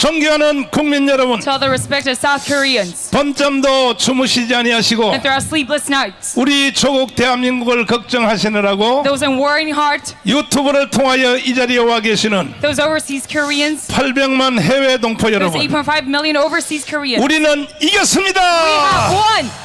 존경하는 국민 여러분, To all the respected South Koreans, 밤잠도 주무시지 아니하시고 and throughout sleepless nights, 우리 조국 대한민국을 걱정하시느라고 those in warring heart, 유튜브를 통하여 이 자리에 와 계시는 those overseas Koreans, 800만 해외 동포 those 여러분, 8.5 million overseas Koreans. 우리는 이겼습니다. We have won.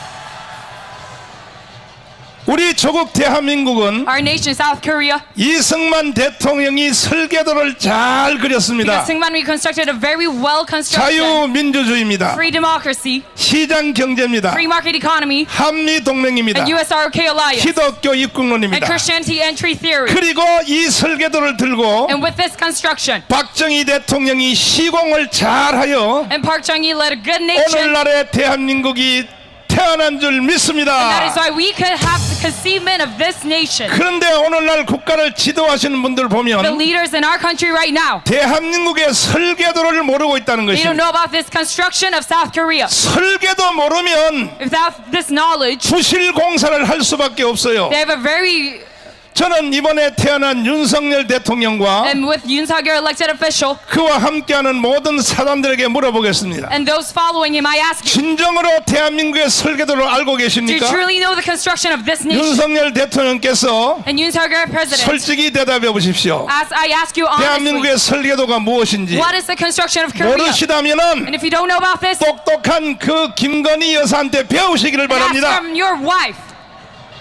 우리 조국 대한민국은 Our nation, South Korea, 이승만 대통령이 설계도를 잘 그렸습니다. because Syngman reconstructed a very well constructed 자유민주주의입니다. free democracy, 시장 경제입니다. free market economy, 한미 동맹입니다. and USRK alliance, 기독교 and 입국론입니다. Christianity entry theory. 그리고 이 설계도를 들고 And with this construction, 박정희 대통령이 시공을 잘하여 and Park Chung-hee led a good nation, 오늘날의 대한민국이 태어난 줄 and that 믿습니다. is why we could have the conceivement of this nation. 그런데 오늘날 국가를 지도하시는 분들 The 보면 leaders in our country right now, 대한민국의 설계도를 모르고 있다는 they don't 것입니다. know about this construction of South Korea. 설계도 모르면 Without this knowledge, 부실 공사를 할 수밖에 없어요. they have a very, 저는 이번에 태어난 윤석열 대통령과 and with Yoon Suk-yeol elected official, 그와 함께하는 모든 사람들에게 물어보겠습니다. and those following him, I ask you, 진정으로 대한민국의 설계도를 알고 do you 계십니까? truly know the construction of this nation? 윤석열 대통령께서 And Yoon Suk-yeol president, 솔직히 대답해 보십시오. I ask you honestly, 대한민국의 설계도가 무엇인지 what is the construction of Korea? 모르시다면은 And if you don't know about this, 똑똑한 그 김건희 여사한테 배우시기를 ask 바랍니다. from your wife.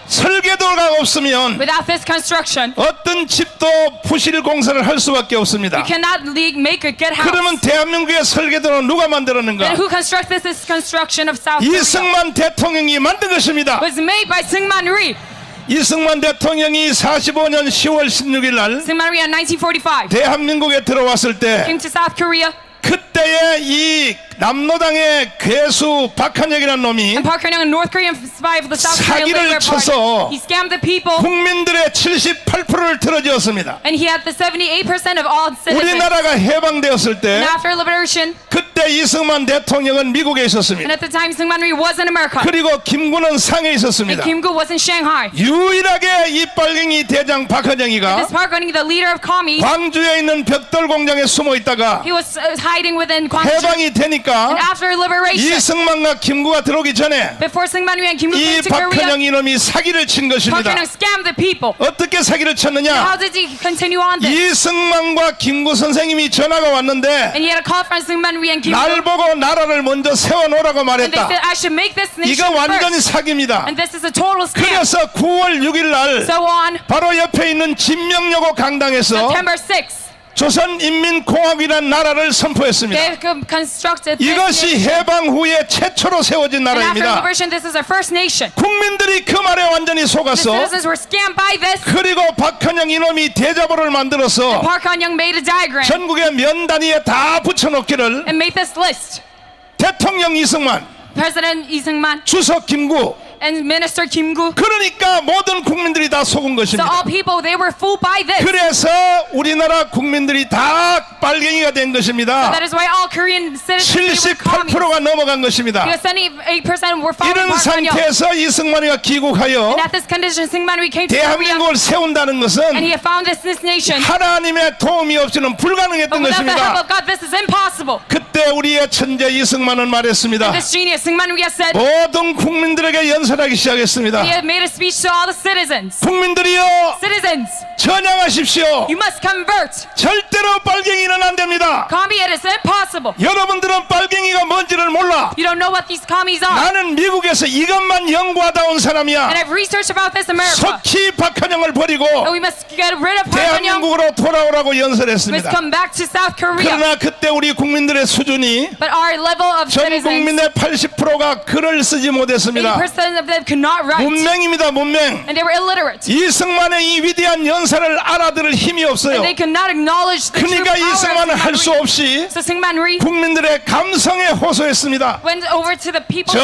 설계도가 없으면 Without this construction, 어떤 집도 부실 공사를 할 수밖에 없습니다. you cannot make a good house. 그러면 대한민국의 설계도는 누가 만들었는가? Then who constructed this construction of South Korea? 이승만 대통령이 만든 것입니다. Was made by Syngman Rhee. 이승만 대통령이 45년 10월 16일 날 Syngman Rhee in 1945 대한민국에 들어왔을 때 came to South Korea, 그때의 이 남로당의 괴수 박한혁이라는 놈이 and Park Geun-hye, a North Korean spy of the South Korean 사기를 Labor 쳐서 Party, he scammed the people, 국민들의 78%를 틀어지었습니다. and he had the 78% of all citizens. 우리나라가 해방되었을 때 And after liberation, 그때 이승만 대통령은 미국에 and 있었습니다. at the time Syngman Rhee was in America, 그리고 김구는 상해에 and 있었습니다. Kim Gu was in Shanghai. 유일하게 이 빨갱이 대장 박한영이가 This Park Geun-hye, the leader of Komi, 광주에 있는 벽돌 공장에 숨어 있다가 he was hiding within Gwangju. 해방이 And 되니까 after liberation, 이승만과 김구가 들어오기 전에 before Syngman Rhee and Kim Gu 이 came to Korea, 박한영 이놈이 사기를 친 Park 것입니다. Geun-hye scammed the people. 어떻게 사기를 쳤느냐? How did he continue on this? 이승만과 김구 선생님이 전화가 왔는데 And he had a call from Syngman Rhee and Kim 날 Gu, 보고 나라를 먼저 세워놓으라고 and they 말했다. said I should make this nation 이거 완전히 first. 사기입니다. And this is a total scam. 그래서 9월 6일 날 So on 바로 옆에 있는 진명여고 강당에서 September 6th, 조선인민공화국이라는 나라를 선포했습니다. they constructed this 이것이 nation. 해방 후에 최초로 세워진 And after 나라입니다. liberation, this is our first nation. 국민들이 그 말에 완전히 The 속았어. citizens were scammed by this. 그리고 박한영 이놈이 대자보를 만들어서 Park Geun-hye made a diagram 전국의 면 단위에 다 붙여놓기를 and made this list. 대통령 이승만, President Lee Seung-man 주석 김구, and Minister Kim Gu. 그러니까 모든 국민들이 다 속은 So 것입니다. all people, they were fooled by this. 그래서 우리나라 국민들이 다 빨갱이가 된 것입니다. That is why all Korean citizens, they were communists. 78%가 넘어간 것입니다. Because 78% were following 이런 Park Geun-hye. 상태에서 이승만이가 귀국하여 And at this condition, Syngman Rhee came to Korea, 대한민국을 세운다는 and 것은 he had founded this nation. 하나님의 도움이 없이는 But 불가능했던 without the help 것입니다. of God, this is impossible. 그때 우리의 천재 이승만은 말했습니다. This genius, Syngman Rhee, has said, 모든 국민들에게 연설하기 시작했습니다. he had made a speech to all the citizens. 국민들이여 Citizens, 전향하십시오. you must convert. 절대로 빨갱이는 안 됩니다. Commie, it is impossible. 여러분들은 빨갱이가 뭔지를 몰라. You don't know what these commies are. 나는 미국에서 이것만 연구하다 온 사람이야. And I've researched about this in America. 속히 박한영을 버리고 And we must get rid of Park Geun-hye. 대한민국으로 돌아오라고 We must 연설했습니다. come back to South Korea. 그러나 그때 우리 국민들의 수준이 But our level of 전 citizens, 국민의 80%가 글을 쓰지 못했습니다. 80% of them could not write. 문맹입니다, 문맹. And they were illiterate. 이승만의 이 위대한 연설을 알아들을 힘이 없어요. And they could not acknowledge the true 그러니까 power of 이승만은 할 Syngman 수 Rhee. 없이 So Syngman Rhee 국민들의 감성에 호소했습니다. went over to the people. 저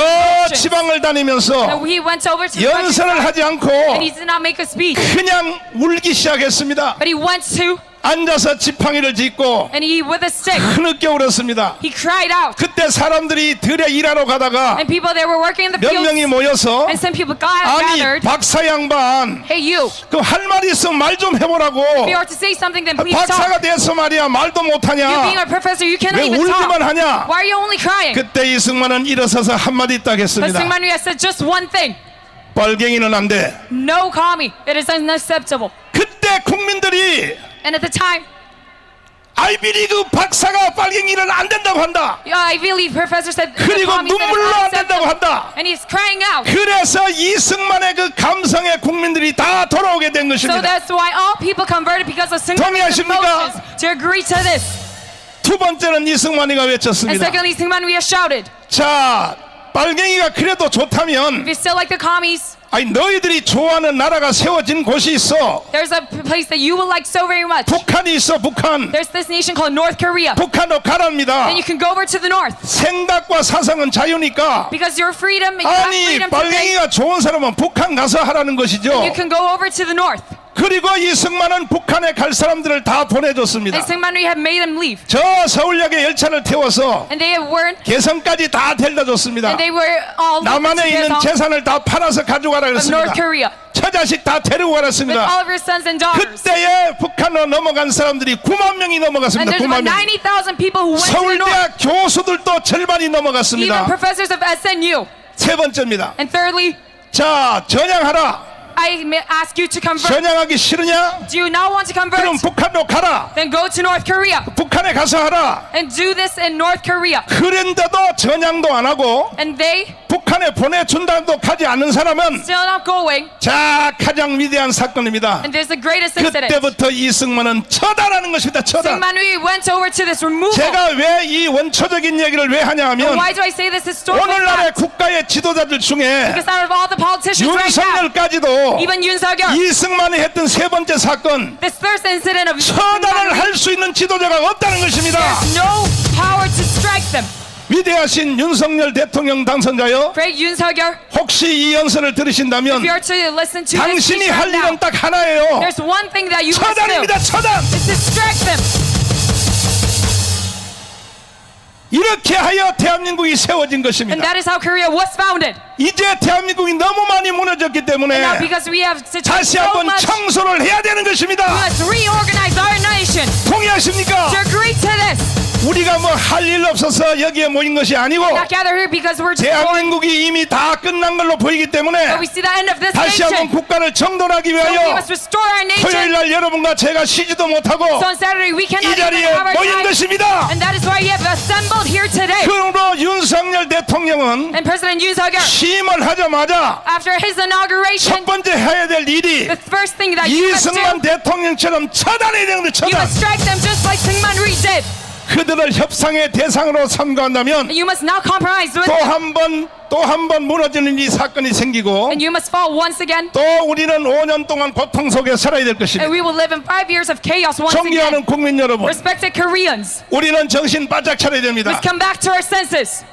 So 지방을 다니면서 he went over to the 연설을 countryside, 하지 않고 and he did not make a speech. 그냥 울기 시작했습니다. But he went to 앉아서 지팡이를 짚고 and he with a stick, 흐느껴 울었습니다. he cried out. 그때 사람들이 들에 일하러 가다가 And people that were working in the 몇 fields, 명이 모여서 and some people 아니 gathered. 박사 양반 Hey you, 그 할 말이 있으면 말 좀 해보라고. if you are to say something, then please 박사가 talk. 돼서 말이야 말도 You being 못하냐. a professor, you cannot 왜 even 울기만 talk. 하냐. Why are you only crying? 그때 이승만은 일어서서 한마디 딱 But 했습니다. Syngman Rhee has said just one thing. 빨갱이는 안 돼. No commie. It is unacceptable. 그때 국민들이 And at the time, 아이비리그 박사가 빨갱이는 안 된다고 한다. Ivy League professor said the 그리고 commies that 눈물로 is 안 된다고 unacceptable. 한다. And he's crying out. 그래서 이승만의 그 감성에 국민들이 다 돌아오게 된 So 것입니다. that's why all people converted because of Syngman Rhee's 동의하십니까? emotions. To agree to this. 두 번째는 이승만이가 And 외쳤습니다. secondly, Syngman Rhee has shouted, 자, 빨갱이가 그래도 좋다면 if you still like the commies, 아니 너희들이 좋아하는 나라가 세워진 곳이 있어. there's a place that you will like so very much. 북한이 있어. 북한. There's this nation called North Korea. 북한으로 가랍니다. And you can go over to the north. 생각과 사상은 자유니까. Because your freedom, you have 아니 freedom to think. 빨갱이가 좋은 사람은 북한 가서 하라는 것이죠. You can go over to the north. 그리고 이승만은 북한에 갈 사람들을 다 보내줬습니다. And Syngman Rhee had made them leave. 저 서울역에 열차를 태워서 And they weren't, 개성까지 다 데려다 줬습니다. and they were all 남한에 있는 of 재산을 다 팔아서 가져가라 North 그랬습니다. Korea. 처자식 다 데리고 With 가랬습니다. all of your sons and daughters. 그때에 북한으로 넘어간 사람들이 9만 명이 And 넘어갔습니다. there's 9만 about 명. 90,000 people who went to the north. 서울대학 교수들도 절반이 Even 넘어갔습니다. professors of SNU. 세 번째입니다. And thirdly, 자, 전향하라. I may ask you to convert. 전향하기 싫으냐? Do you not want to 그럼 convert? 북한으로 가라. Then go to North Korea 북한에 가서 하라. and do this in North Korea. 그런데도 전향도 안 하고 And they 북한에 보내준다도 가지 않는 사람은 still not going. 자, 가장 위대한 사건입니다. And there's the greatest incident. 그때부터 이승만은 처단하는 것입니다. 처단. Syngman Rhee went over to this removal. 제가 왜 이 원초적인 얘기를 왜 하냐 하면 Why do I say this historical 오늘날의 fact? 국가의 지도자들 중에 Because out of all the politicians right now, 윤석열까지도 even Yoon Suk-yeol, 이승만이 했던 세 번째 사건 this first incident of 처단을 할 수 있는 지도자가 없다는 것입니다. there's no power to strike them. 위대하신 윤석열 대통령 당선자여, Great Yoon Suk-yeol, 혹시 이 연설을 들으신다면 if you're to listen to this 당신이 speech 할 right now, 일은 딱 하나예요. there's one thing that you must do. 처단입니다. 처단. Is distract them. 이렇게 하여 대한민국이 세워진 And 것입니다. that is how Korea was founded. 이제 대한민국이 너무 많이 무너졌기 And now 때문에 because we have 다시 so 한번 much, 청소를 해야 되는 we 것입니다. must reorganize our nation. 동의하십니까? To agree to this. 우리가 뭐 할 일 없어서 여기에 모인 것이 아니고 Not gather here because we're just bored, 대한민국이 이미 다 끝난 걸로 보이기 때문에 but we see the end of this 다시 한번 nation. 국가를 정돈하기 So we 위하여 must restore our 토요일 nation. 날 여러분과 제가 쉬지도 못하고 So on Saturday we 이 cannot even 자리에 have our 모인 time. 것입니다. And that is why you have assembled here today. 그러므로 윤석열 대통령은 And President Yoon Suk-yeol, 취임을 하자마자 after his inauguration, 첫 번째 해야 될 일이 the first thing that you must do, 이승만 대통령처럼 처단해야 되는데 you 처단. must strike them just like Syngman Rhee did. 그들을 협상의 대상으로 삼가한다면 And you must not compromise with 또 them. 한 번 무너지는 이 사건이 생기고 And you must fall once again. 또 우리는 5년 동안 고통 속에 살아야 될 것입니다. And we will live in 5 years of chaos once again. 존경하는 국민 여러분, Respected Koreans, 우리는 정신 바짝 차려야 됩니다. let's come back to our senses.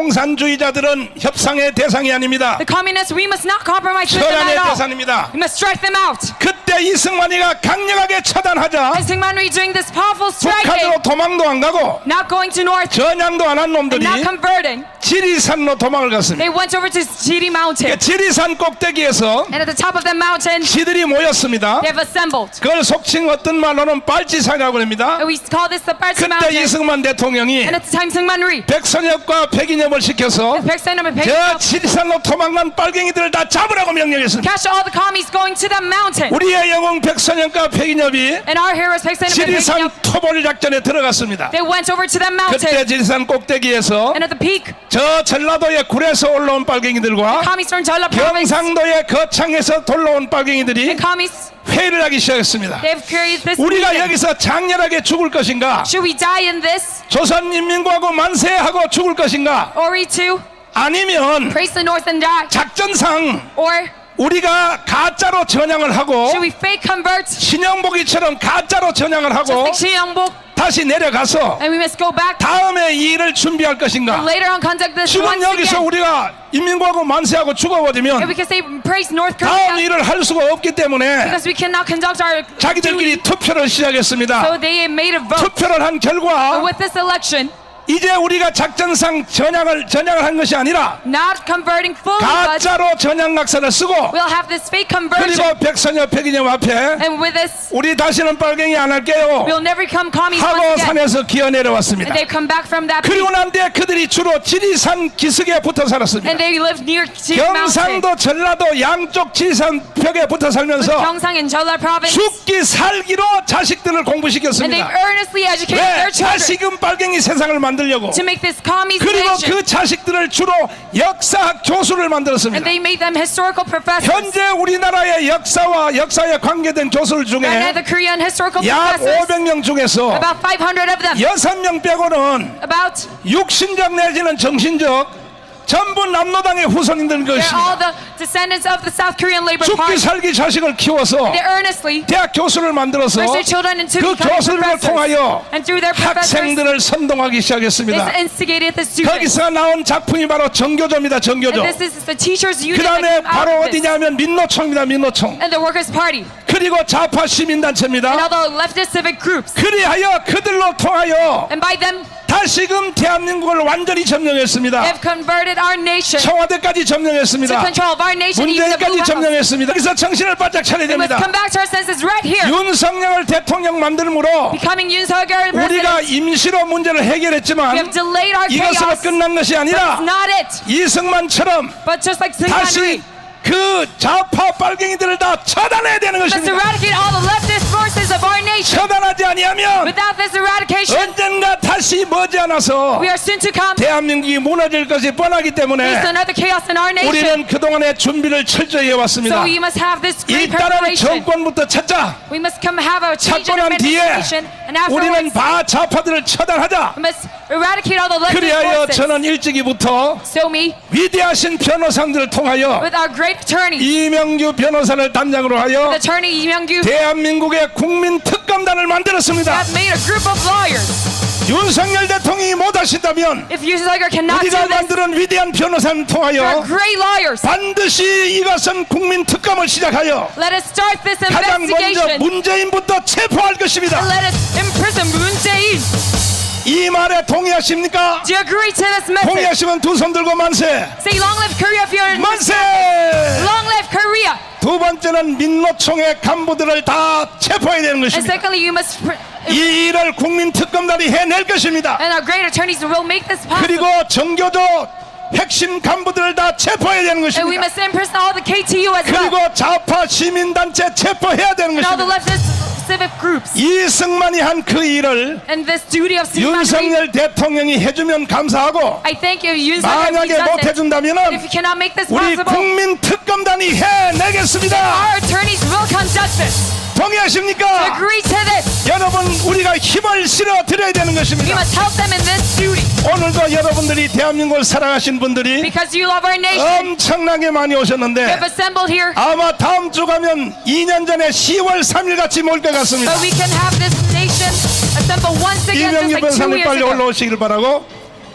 공산주의자들은 협상의 대상이 아닙니다. The communists, we must not compromise with them 처단의 at all. 대상입니다. We must strike them out. 그때 이승만이가 강력하게 처단하자 And Syngman Rhee doing this powerful striking, 북한으로 도망도 안 가고 not going to north, 전향도 안 한 and 놈들이 not converting, 지리산로 도망을 갔습니다. they went over to Chiri Mountain. 지리산 꼭대기에서 And at the top of the mountain, 지들이 모였습니다. they have assembled. 그걸 속칭 어떤 말로는 빨치산이라고 합니다. And we call this the Parsi 그때 Mountain. 이승만 대통령이 And at the time, Syngman Rhee, 백선엽과 백인엽을 시켜서 Paeksan and 저 Paeksan, 지리산로 도망간 빨갱이들을 다 잡으라고 명령했습니다. catch all the commies going to that mountain. 우리의 영웅 백선엽과 백인엽이 And our heroes, Paeksan and 지리산 Paeksan, 토벌 작전에 들어갔습니다. they went over to that 그때 mountain. 지리산 꼭대기에서 And at the peak, 저 전라도의 굴에서 올라온 빨갱이들과 commies from Jeolla province 경상도의 거창에서 돌아온 빨갱이들이 and commies, 회의를 하기 시작했습니다. they've created this 우리가 meeting. 여기서 장렬하게 죽을 것인가? Should we die in this, 조선인민공화국 만세하고 죽을 것인가? or we too 아니면 praise the north and die, 작전상 or 우리가 가짜로 전향을 하고 should we fake convert, 신영복이처럼 가짜로 전향을 just 하고 like Shin Young-bok, 다시 내려가서 and we must go back 다음에 이 일을 준비할 것인가? later on conduct this 지금 once 여기서 again. 우리가 인민공화국 만세하고 And 죽어버리면 we can say praise North 다음 Korea 일을 할 수가 없기 때문에 because we cannot conduct our duty. 자기들끼리 투표를 시작했습니다. So they made a vote. 투표를 한 결과 With this election, 이제 우리가 작전상 전향을 한 것이 아니라 not converting fully, but 가짜로 전향각서를 쓰고 we'll have this fake conversion. 그리고 백선엽 백인영 앞에 And with this, 우리 다시는 빨갱이 안 할게요 we'll never become commies 하고 once again. 산에서 기어 내려왔습니다. And they come back from that 그리고 peak, 난 뒤에 그들이 주로 지리산 기슭에 붙어 살았습니다. and they live near Chief Mountain. 경상도 전라도 양쪽 지리산 벽에 붙어 살면서 Gyeongsang and Jeolla province, 죽기 살기로 자식들을 and they've 공부시켰습니다. earnestly educated 왜? their children 다시금 빨갱이 세상을 만들려고. to make this commies 그리고 nation. 그 자식들을 주로 역사학 교수를 만들었습니다. And they made them historical professors. 현재 우리나라의 역사와 역사에 관계된 교수들 And 중에 the Korean historical 약 professors, 500명 중에서 about 500 of them, 6명 빼고는 about 육신적 내지는 정신적 전부 남노당의 후손인들인 they're 것입니다. all the descendants of the South Korean Labor 죽기 Party. 살기 자식을 키워서 They earnestly 대학 교수를 만들어서 raise their children into 그 becoming 교수들을 professors. 통하여 And through their professors, 학생들을 선동하기 this 시작했습니다. instigated the students. 거기서 나온 작품이 바로 정교조입니다. 정교조. And this is the teachers' 그 union that 다음에 came out 바로 of this. 어디냐면 민노총입니다. 민노총. And the Workers' Party. 그리고 좌파 And 시민단체입니다. all the leftist civic groups. 그리하여 그들로 통하여 And by them, 다시금 대한민국을 완전히 they 점령했습니다. have converted our nation to 청와대까지 점령했습니다. control of our nation, even the Blue 문재인까지 House. 점령했습니다. 그래서 정신을 바짝 차려야 We must 됩니다. come back to our senses right here. 윤석열 대통령 만들므로 Becoming Yoon Suk-yeol 우리가 president. 임시로 문제를 We 해결했지만 have delayed our 이것으로 chaos. 끝난 것이 아니라 It's not it. 이승만처럼 But just like 다시 Syngman, 그 좌파 빨갱이들을 다 처단해야 되는 we must 것입니다. eradicate all the leftist forces of our nation. 처단하지 아니하면 Without this eradication, 언젠가 다시 머지않아서 we are soon to come 대한민국이 무너질 것이 뻔하기 face 때문에 another chaos in our nation. 우리는 그동안의 준비를 철저히 해왔습니다. So we must have this great 일단은 preparation. 정권부터 찾자. We must come have a change 찾고 in 난 뒤에 administration, and 우리는 afterwards 바 좌파들을 처단하자. we must eradicate all the leftist 그리하여 forces. 저는 일찍이부터 So me, 위대하신 변호사들을 통하여 with our great attorney, 이명규 변호사를 단장으로 하여 the attorney Lee Myung-gyu, 대한민국의 국민 특검단을 만들었습니다. have made a group of lawyers. 윤석열 대통령이 못하신다면 If Yoon Suk-yeol cannot do 우리가 this, 만드는 위대한 변호사를 there are 통하여 great lawyers. 반드시 이것은 국민 특검을 시작하여 Let us start this 가장 먼저 investigation. 문재인부터 체포할 것입니다. And let us imprison Moon Jae-in. 이 말에 동의하십니까? Do you agree to this message? 동의하시면 두 손 들고 만세! Say long live Korea if you're 만세! long live Korea. 두 번째는 민노총의 간부들을 다 체포해야 되는 And 것입니다. secondly, you must 이 일을 국민 특검단이 해낼 것입니다. and our great attorneys will make this possible. 그리고 정교조 핵심 간부들을 다 체포해야 되는 And we 것입니다. must imprison all the KTU as well. 그리고 좌파 시민단체 체포해야 되는 And all the 것입니다. leftist civic groups. 이승만이 한 그 일을 And this duty of Syngman, 윤석열 대통령이 해주면 감사하고 I thank you, Yoon Suk-yeol, if he 만약에 does it. 못해준다면 If you cannot make this 우리 possible, 국민 특검단이 해내겠습니다. our attorneys will conduct this. 동의하십니까? Agree to this. 여러분 우리가 힘을 실어 드려야 되는 We 것입니다. must help them in this duty. 오늘도 여러분들이 대한민국을 사랑하신 분들이 Because you love our nation. 엄청나게 많이 You 오셨는데 have assembled here. 아마 다음 주 가면 2년 전에 10월 3일 같이 모일 것 같습니다. But we can have this nation assemble once again just 이명규 like 2 변호사님 years 빨리 ago. 올라오시길 바라고.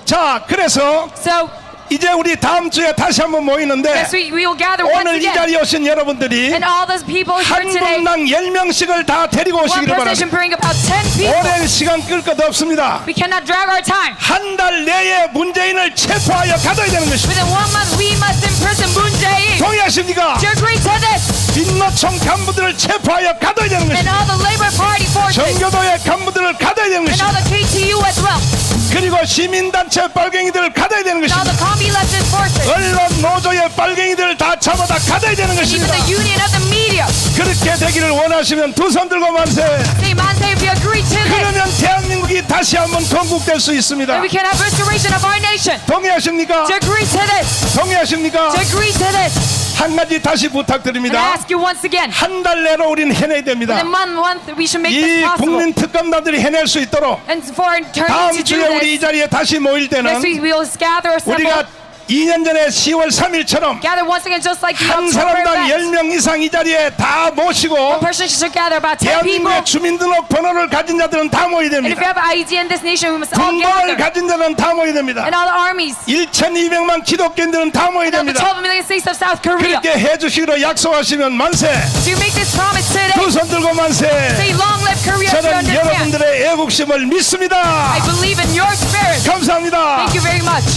자, 그래서 So, 이제 우리 다음 주에 다시 한번 모이는데 yes, we will gather once 오늘 이 again. 자리에 오신 여러분들이 And all those people here 한 today, 분당 10명씩을 다 데리고 one 오시기를 procession 바랍니다. bring about 10 people. 오랜 시간 끌 것 없습니다. We cannot drag our time. 한 달 내에 문재인을 체포하여 가둬야 되는 것입니다. Within 1 month, we must imprison Moon Jae-in. 동의하십니까? Do you agree to this? 민노총 간부들을 체포하여 가둬야 되는 And 것입니다. all the Labor Party forces. 정교도의 간부들을 가둬야 되는 And all 것입니다. the KTU as well. 그리고 시민단체 빨갱이들을 가둬야 되는 And all 것입니다. the commie leftist forces. 언론 노조의 빨갱이들을 다 잡아다 가둬야 되는 Even 것입니다. the union of the media. 그렇게 되기를 원하시면 두 손 들고 만세. Say, man, say if you agree to this, 그러면 대한민국이 다시 한번 건국될 수 있습니다. then we can have restoration of our nation. 동의하십니까? Do you agree to this? 동의하십니까? Do you agree to this? 한 가지 다시 And I 부탁드립니다. ask you once again. 한 달 내로 우리는 해내야 됩니다. Within 1 month, we should make 이 this possible. 국민 특검단들이 해낼 수 있도록 And for 다음 attorneys to do 주에 우리 이 this, 자리에 다시 모일 때는 next week we will gather, assemble, 우리가 2년 전에 10월 3일처럼 gather once again just like the 한 October 사람당 event. 10명 이상 이 자리에 다 모시고 A person should gather about 10 people. 대한민국의 주민등록 번호를 가진 자들은 다 모여야 And if you 됩니다. have ID in this nation, we must all 군번을 gather. 가진 자들은 다 모여야 됩니다. And all the armies. 1,200만 기독교인들은 다 모여야 And all the 됩니다. 12 million states of South Korea. 그렇게 해주시기로 약속하시면 만세. So you make this promise today. 두 손 들고 만세. Say long live Korea. To 저는 understand. 여러분들의 애국심을 믿습니다. I believe in your spirit. 감사합니다. Thank you very much.